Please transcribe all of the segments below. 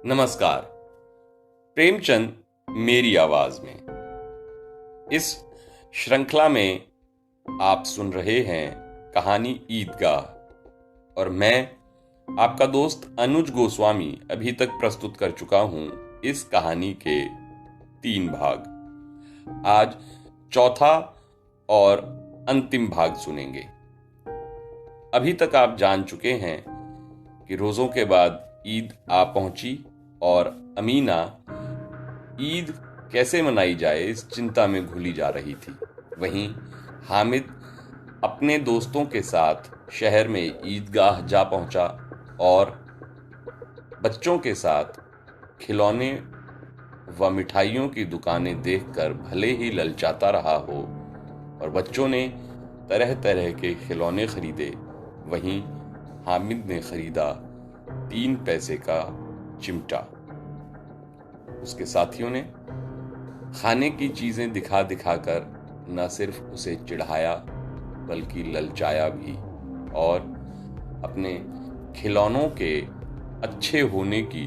नमस्कार। प्रेमचंद मेरी आवाज में इस श्रृंखला में आप सुन रहे हैं कहानी ईदगाह और मैं आपका दोस्त अनुज गोस्वामी अभी तक प्रस्तुत कर चुका हूं इस कहानी के 3 भाग। आज चौथा और अंतिम भाग सुनेंगे। अभी तक आप जान चुके हैं कि रोजों के बाद ईद आ पहुंची और अमीना ईद कैसे मनाई जाए इस चिंता में घुली जा रही थी। वहीं हामिद अपने दोस्तों के साथ शहर में ईदगाह जा पहुंचा और बच्चों के साथ खिलौने व मिठाइयों की दुकानें देखकर भले ही ललचाता रहा हो और बच्चों ने तरह तरह के खिलौने खरीदे, वहीं हामिद ने खरीदा 3 पैसे का चिमटा। उसके साथियों ने खाने की चीजें दिखा दिखाकर न सिर्फ उसे चिढ़ाया बल्कि ललचाया भी और अपने खिलौनों के अच्छे होने की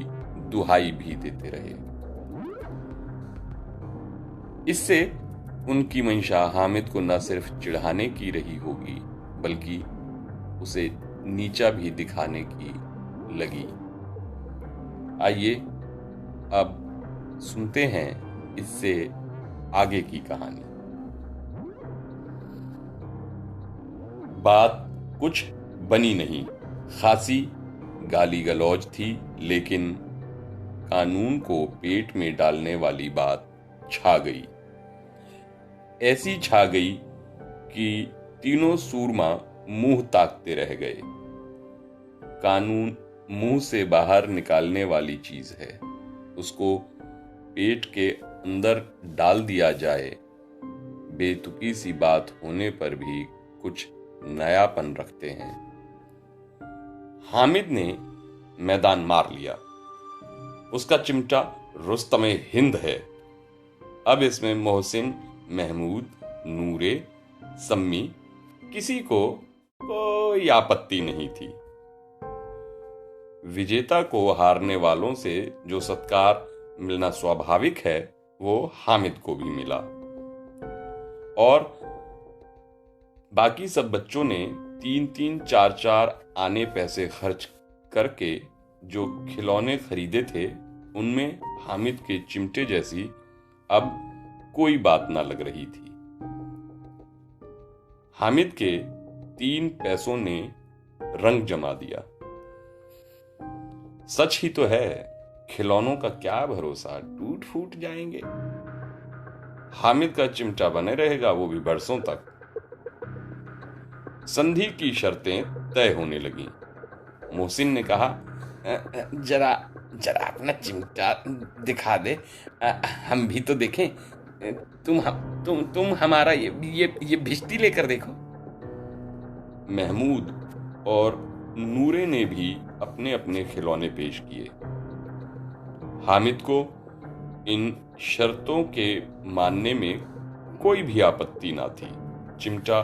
दुहाई भी देते रहे। इससे उनकी मंशा हामिद को न सिर्फ चिढ़ाने की रही होगी बल्कि उसे नीचा भी दिखाने की लगी। आइए अब सुनते हैं इससे आगे की कहानी। बात कुछ बनी नहीं, खासी गाली गलौज थी, लेकिन कानून को पेट में डालने वाली बात छा गई। ऐसी छा गई कि तीनों सूरमा मुंह ताकते रह गए। कानून मुंह से बाहर निकालने वाली चीज है, उसको पेट के अंदर डाल दिया जाए, बेतुकी सी बात होने पर भी कुछ नयापन रखते हैं। हामिद ने मैदान मार लिया। उसका चिमटा रुस्तमे हिंद है। अब इसमें मोहसिन, महमूद, नूरे, सम्मी किसी को कोई आपत्ति नहीं थी। विजेता को हारने वालों से जो सत्कार मिलना स्वाभाविक है वो हामिद को भी मिला और बाकी सब बच्चों ने 3-3, 4-4 आने पैसे खर्च करके जो खिलौने खरीदे थे उनमें हामिद के चिमटे जैसी अब कोई बात ना लग रही थी। हामिद के 3 पैसों ने रंग जमा दिया। सच ही तो है, खिलौनों का क्या भरोसा, टूट फूट जाएंगे। हामिद का चिमटा बने रहेगा, वो भी बरसों तक। संधि की शर्तें तय होने लगीं। मोहसिन ने कहा, जरा जरा अपना चिमटा दिखा दे, हम भी तो देखें। तुम हमारा ये भिश्ती लेकर देखो। महमूद और नूरे ने भी अपने अपने खिलौने पेश किए। हामिद को इन शर्तों के मानने में कोई भी आपत्ति ना थी। चिमटा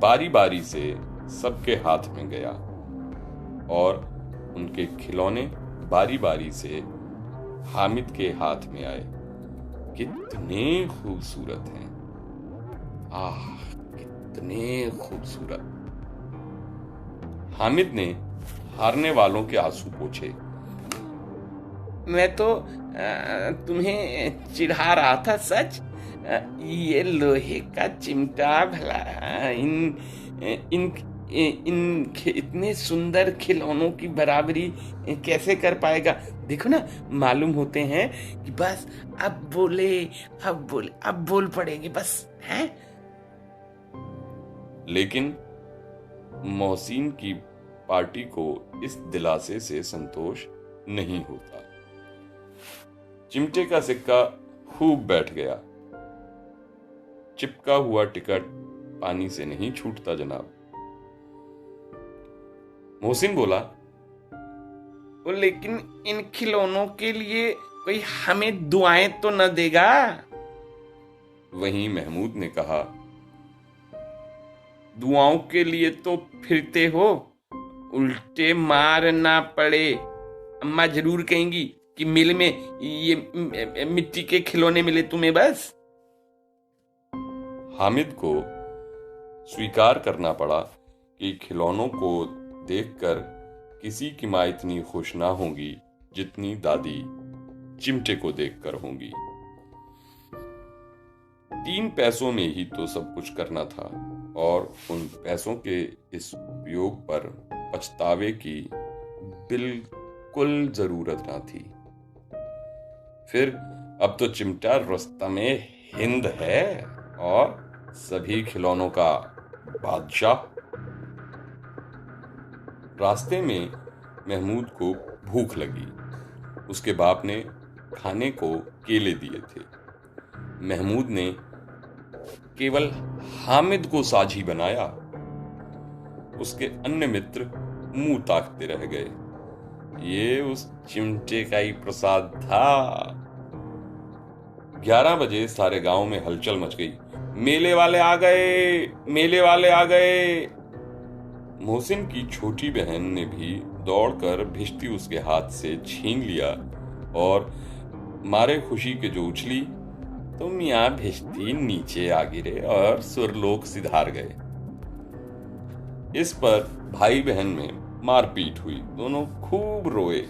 बारी बारी से सबके हाथ में गया और उनके खिलौने बारी बारी से हामिद के हाथ में आए। कितने खूबसूरत हैं, आह कितने खूबसूरत। हामिद ने हारने वालों के आंसू पोंछे। मैं तो तुम्हें चिढ़ा रहा था सच। ये लोहे का चिमटा भला इन इतने सुंदर खिलौनों की बराबरी कैसे कर पाएगा। देखो ना, मालूम होते हैं कि बस अब बोल पड़ेंगे बस, हैं। लेकिन मोहसिन की पार्टी को इस दिलासे से संतोष नहीं होता। चिमटे का सिक्का खूब बैठ गया। चिपका हुआ टिकट पानी से नहीं छूटता जनाब। मोहसिन बोला, लेकिन इन खिलौनों के लिए कोई हमें दुआएं तो न देगा। वहीं महमूद ने कहा, दुआओं के लिए तो फिरते हो, उल्टे मार ना पड़े। अम्मा जरूर कहेंगी कि मेले में ये मिट्टी के खिलौने मिले तुम्हें बस। हामिद को स्वीकार करना पड़ा कि खिलौनों को देखकर किसी की माँ इतनी खुश ना होगी जितनी दादी चिमटे को देखकर होंगी। 3 पैसों में ही तो सब कुछ करना था और उन पैसों के इस उपयोग पर पछतावे की बिल्कुल जरूरत ना थी। फिर अब तो चिमटा रुस्तमे हिंद है और सभी खिलौनों का बादशाह। रास्ते में महमूद को भूख लगी। उसके बाप ने खाने को केले दिए थे। महमूद ने केवल हामिद को साझी बनाया। उसके अन्य मित्र मुंह ताकते रह गए। ये उस चिमटे का ही प्रसाद था। 11 बजे सारे गांव में हलचल मच गई। मेले वाले आ गए, मेले वाले आ गए। मोहसिन की छोटी बहन ने भी दौड़कर भिश्ती उसके हाथ से छीन लिया और मारे खुशी के जो उछली तो मियां भिश्ती नीचे आ गिरे और सुरलोक सिधार गए। इस पर भाई बहन में मारपीट हुई। दोनों खूब रोए।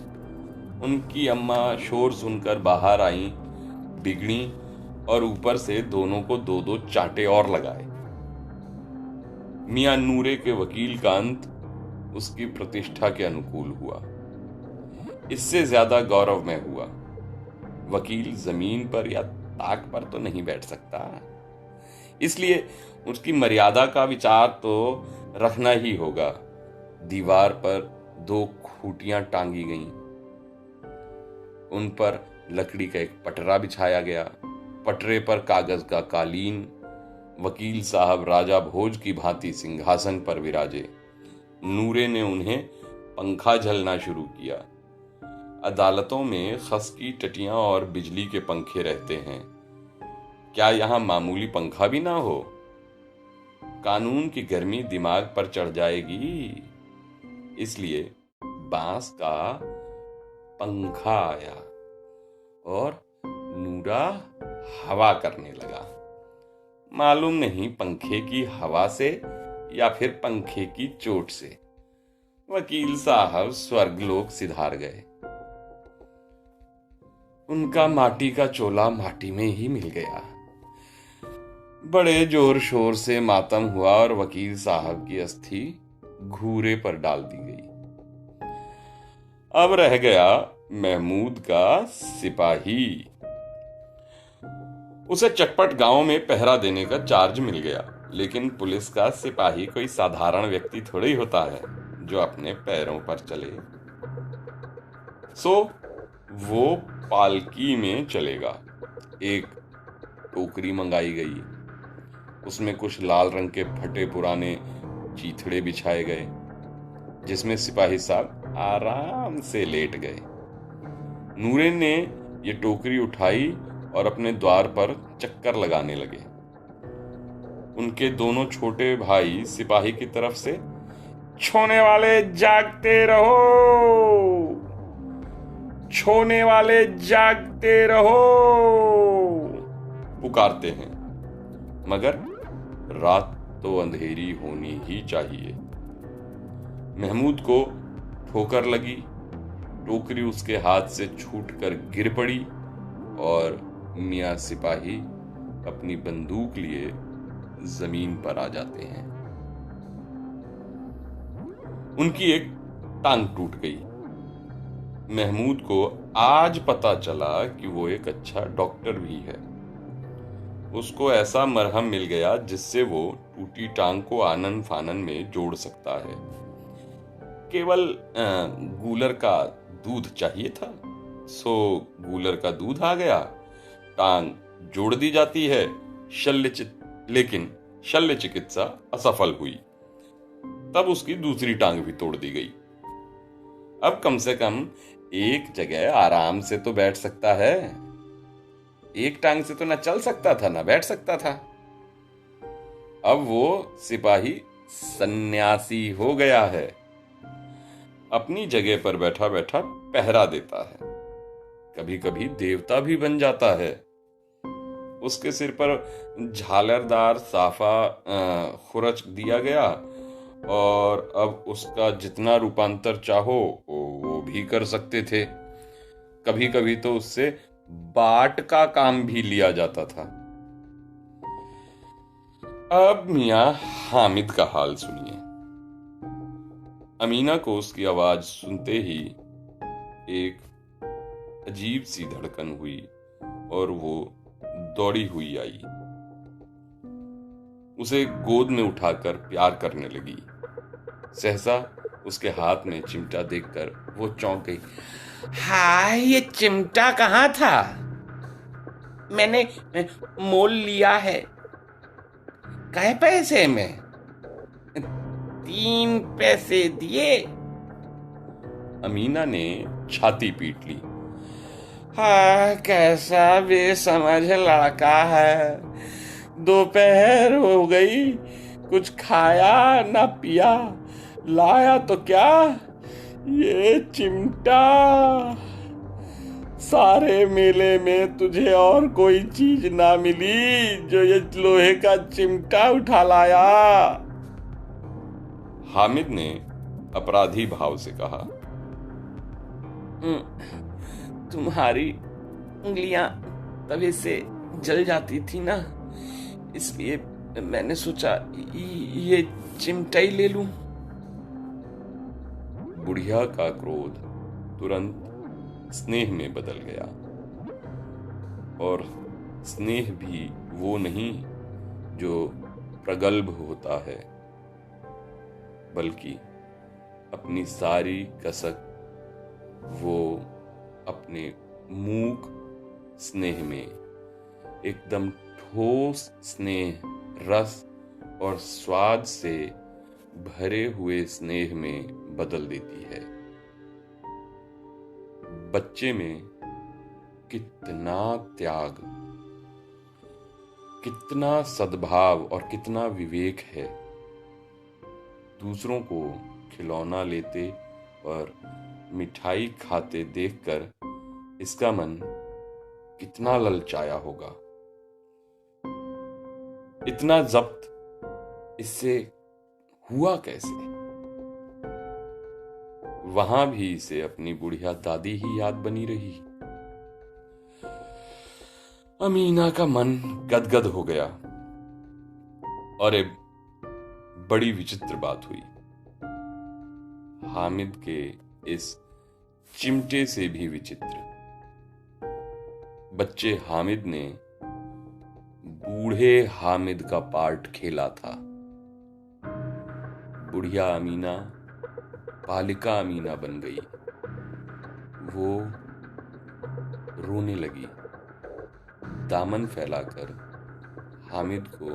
उनकी अम्मा शोर सुनकर बाहर आई, बिगड़ी और ऊपर से दोनों को 2-2 चांटे और लगाए। मियां नूरे के वकील का अंत उसकी प्रतिष्ठा के अनुकूल हुआ। इससे ज्यादा गौरवमय हुआ। वकील जमीन पर या ताक पर तो नहीं बैठ सकता, इसलिए उसकी मर्यादा का विचार तो रखना ही होगा। दीवार पर 2 खूंटियां टांगी गईं। उन पर लकड़ी का एक पटरा बिछाया गया। पटरे पर कागज का कालीन। वकील साहब राजा भोज की भांति सिंहासन पर विराजे। नूरे ने उन्हें पंखा झलना शुरू किया। अदालतों में खस की टटियां और बिजली के पंखे रहते हैं, क्या यहां मामूली पंखा भी ना हो? कानून की गर्मी दिमाग पर चढ़ जाएगी, इसलिए बांस का पंखा आया और नूरा हवा करने लगा। मालूम नहीं पंखे की हवा से या फिर पंखे की चोट से वकील साहब स्वर्गलोक सिधार गए। उनका माटी का चोला माटी में ही मिल गया। बड़े जोर शोर से मातम हुआ और वकील साहब की अस्थि घूरे पर डाल दी गई। अब रह गया महमूद का सिपाही। उसे चटपट गांव में पहरा देने का चार्ज मिल गया, लेकिन पुलिस का सिपाही कोई साधारण व्यक्ति थोड़ी होता है जो अपने पैरों पर चले। सो वो पालकी में चलेगा। एक टोकरी मंगाई गई। उसमें कुछ लाल रंग के फटे पुराने चीथड़े बिछाए गए, जिसमें सिपाही साहब आराम से लेट गए। नूरे ने ये टोकरी उठाई और अपने द्वार पर चक्कर लगाने लगे। उनके दोनों छोटे भाई सिपाही की तरफ से छोने वाले जागते रहो, छोने वाले जागते रहो पुकारते हैं, मगर रात तो अंधेरी होनी ही चाहिए। महमूद को ठोकर लगी। टोकरी उसके हाथ से छूटकर गिर पड़ी और मियां सिपाही अपनी बंदूक लिए जमीन पर आ जाते हैं। उनकी एक टांग टूट गई। महमूद को आज पता चला कि वो एक अच्छा डॉक्टर भी है। उसको ऐसा मरहम मिल गया जिससे वो टूटी टांग को आनन फानन में जोड़ सकता है। केवल गूलर का दूध चाहिए था, सो गूलर का दूध आ गया। टांग जोड़ दी जाती है। लेकिन शल्य चिकित्सा असफल हुई। तब उसकी दूसरी टांग भी तोड़ दी गई। अब कम से कम एक जगह आराम से तो बैठ सकता है। एक टांग से तो ना चल सकता था ना बैठ सकता था। अब वो सिपाही सन्यासी हो गया है। अपनी जगह पर बैठा बैठा पहरा देता है। कभी कभी देवता भी बन जाता है। उसके सिर पर झालरदार साफा खुरच दिया गया और अब उसका जितना रूपांतर चाहो वो भी कर सकते थे। कभी कभी तो उससे बाट का काम भी लिया जाता था। अब मियां हामिद का हाल सुनिए। अमीना को उसकी आवाज सुनते ही एक अजीब सी धड़कन हुई और वो दौड़ी हुई आई। उसे गोद में उठाकर प्यार करने लगी। सहसा उसके हाथ में चिमटा देखकर वो चौंक गई। हाय, ये चिमटा कहाँ था? मैंने मोल लिया है। काहे पैसे में? 3 पैसे दिए। अमीना ने छाती पीट ली। हाँ, कैसा बेसमझ लड़का है। दोपहर हो गई, कुछ खाया ना पिया, लाया तो क्या, ये चिमटा। सारे मेले में तुझे और कोई चीज ना मिली जो ये लोहे का चिमटा उठा लाया। हामिद ने अपराधी भाव से कहा, तुम्हारी उंगलियां तवे से जल जाती थी ना, इसलिए मैंने सोचा ये चिमटा ही ले लूं। बुढ़िया का क्रोध तुरंत स्नेह में बदल गया। और स्नेह भी वो नहीं जो प्रगल्भ होता है, बल्कि अपनी सारी कसक वो अपने मूक स्नेह में, एकदम ठोस स्नेह, रस और स्वाद से भरे हुए स्नेह में बदल देती है। बच्चे में कितना त्याग, कितना सद्भाव और कितना विवेक है। दूसरों को खिलौना लेते और मिठाई खाते देखकर इसका मन कितना ललचाया होगा। इतना जब्त इससे हुआ कैसे? वहां भी इसे अपनी बुढ़िया दादी ही याद बनी रही। अमीना का मन गदगद हो गया। और एक बड़ी विचित्र बात हुई। हामिद के इस चिमटे से भी विचित्र। बच्चे हामिद ने बूढ़े हामिद का पार्ट खेला था। बुढ़िया अमीना बालिका अमीना बन गई। वो रोने लगी, दामन फैलाकर हामिद को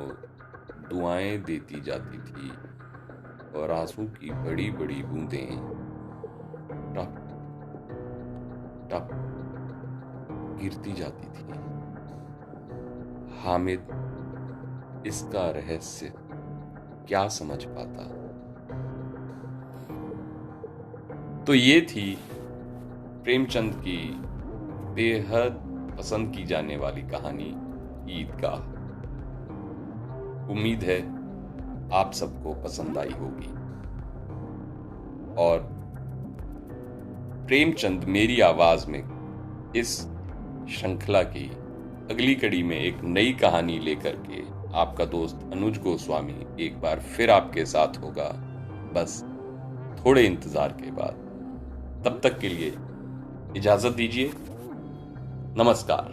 दुआएं देती जाती थी और आंसू की बड़ी बड़ी बूंदें टप टप गिरती जाती थी। हामिद इसका रहस्य क्या समझ पाता? तो ये थी प्रेमचंद की बेहद पसंद की जाने वाली कहानी ईदगाह। उम्मीद है आप सबको पसंद आई होगी। और प्रेमचंद मेरी आवाज में इस श्रृंखला की अगली कड़ी में एक नई कहानी लेकर के आपका दोस्त अनुज गोस्वामी एक बार फिर आपके साथ होगा, बस थोड़े इंतजार के बाद। तब तक के लिए इजाजत दीजिए। नमस्कार।